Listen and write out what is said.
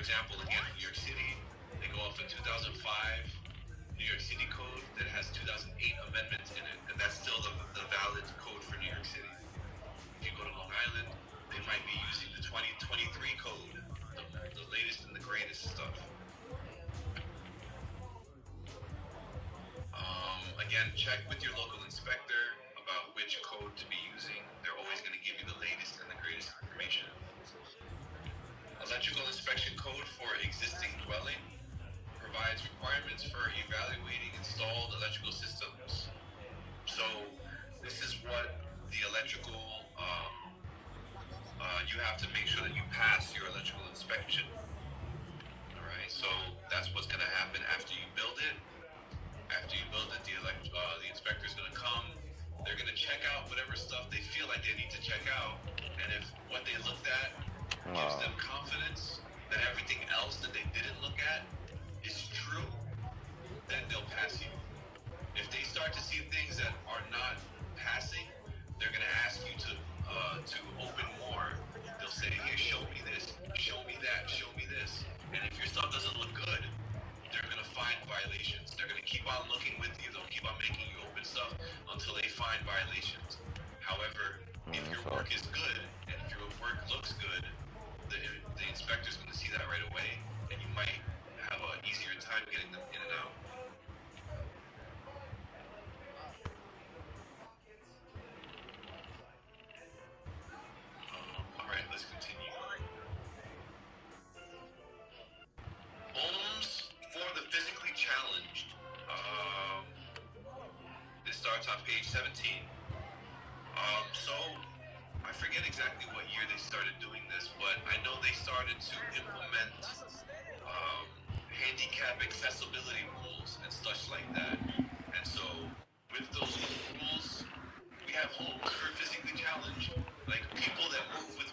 example, again, New York City, they go off in 2005 New York City code that has 2008 amendments in it, and that's still the valid code for New York City. If you go to Long Island, they might be using the 2023 code, the latest and the greatest stuff. Again, check with your local inspector about which code to be using. They're always going to give you the latest and the greatest information. Electrical inspection code for existing dwelling provides requirements for evaluating installed electrical systems. So this is what the electrical, you have to make sure that you pass your electrical inspection. All right, so that's what's going to happen after you build it. After you build it, the inspector is going to come. They're going to check out whatever stuff they feel like they need to check out, and if what they looked at gives them confidence that everything else that they didn't look at is true, then they'll pass you. If they start to see things that are not passing, they're going to ask you to open more. They'll say, here, show me this, show me that, show me this. And if your stuff doesn't look good, they're going to find violations. They're going to keep on looking with you. They'll keep on making you open stuff until they find violations. However, if your work is good and if your work looks good, the inspector's going to see that right away, and you might have an easier time getting them in and out. All right, let's continue. Homes for the physically challenged. This starts on page 17. So I forget exactly what year they started doing this, but I know they started to implement handicap accessibility rules and such like that. And so with those rules, we have homes for physically challenged, like people that move with